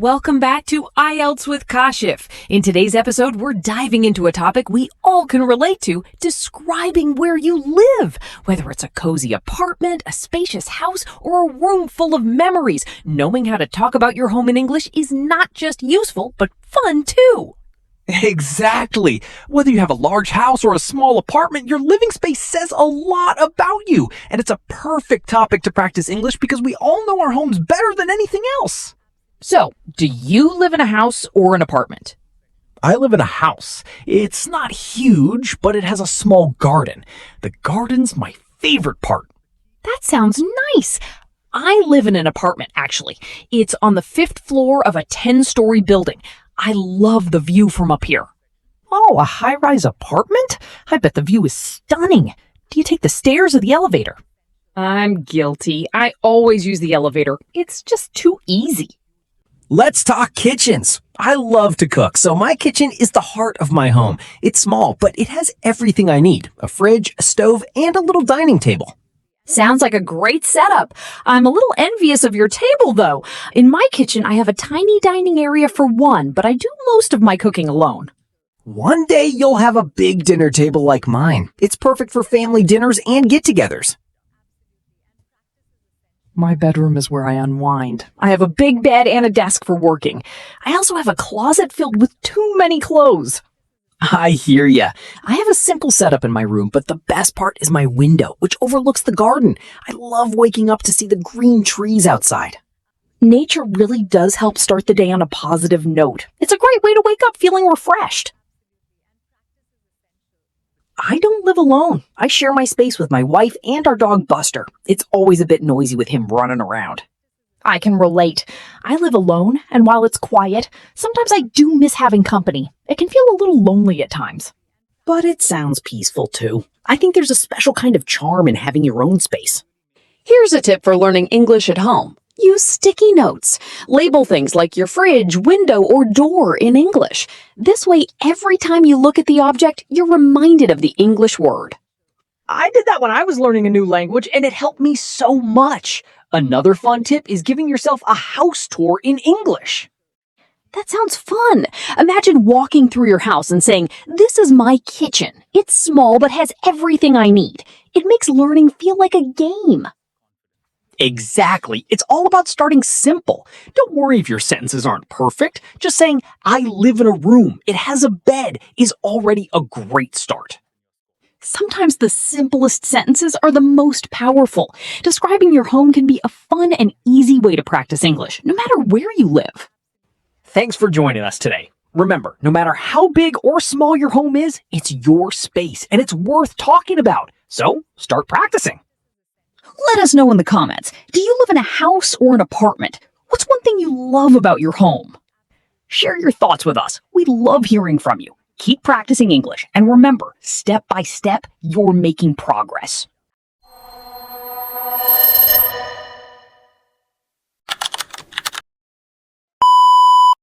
Welcome back to IELTS with Kashif. In today's episode, we're diving into a topic we all can relate to, describing where you live. Whether it's a cozy apartment, a spacious house, or a room full of memories, knowing how to talk about your home in English is not just useful, but fun too. Exactly. Whether you have a large house or a small apartment, your living space says a lot about you. And it's a perfect topic to practice English because we all know our homes better than anything else. So, do you live in a house or an apartment? I live in a house. It's not huge, but it has a small garden. The garden's my favorite part. That sounds nice. I live in an apartment, actually. It's on the 5th floor of a 10-story building. I love the view from up here. Oh, a high-rise apartment? I bet the view is stunning. Do you take the stairs or the elevator? I'm guilty. I always use the elevator. It's just too easy. Let's talk kitchens. I love to cook, so my kitchen is the heart of my home. It's small, but it has everything I need. A fridge, a stove, and a little dining table. Sounds like a great setup. I'm a little envious of your table, though. In my kitchen, I have a tiny dining area for one, but I do most of my cooking alone. One day you'll have a big dinner table like mine. It's perfect for family dinners and get-togethers. My bedroom is where I unwind. I have a big bed and a desk for working. I also have a closet filled with too many clothes. I hear ya. I have a simple setup in my room, but the best part is my window, which overlooks the garden. I love waking up to see the green trees outside. Nature really does help start the day on a positive note. It's a great way to wake up feeling refreshed. I don't live alone. I share my space with my wife and our dog Buster. It's always a bit noisy with him running around. I can relate. I live alone, and while it's quiet, sometimes I do miss having company. It can feel a little lonely at times. But it sounds peaceful too. I think there's a special kind of charm in having your own space. Here's a tip for learning English at home. Use sticky notes. Label things like your fridge, window, or door in English. This way, every time you look at the object, you're reminded of the English word. I did that when I was learning a new language, and it helped me so much. Another fun tip is giving yourself a house tour in English. That sounds fun. Imagine walking through your house and saying, "This is my kitchen. It's small but has everything I need." It makes learning feel like a game. Exactly. It's all about starting simple. Don't worry if your sentences aren't perfect. Just saying, "I live in a room. It has a bed," is already a great start. Sometimes the simplest sentences are the most powerful. Describing your home can be a fun and easy way to practice English, no matter where you live. Thanks for joining us today. Remember, no matter how big or small your home is, it's your space and it's worth talking about. So start practicing. Let us know in the comments. Do you live in a house or an apartment? What's one thing you love about your home? Share your thoughts with us. We love hearing from you. Keep practicing English, and remember, step by step, you're making progress.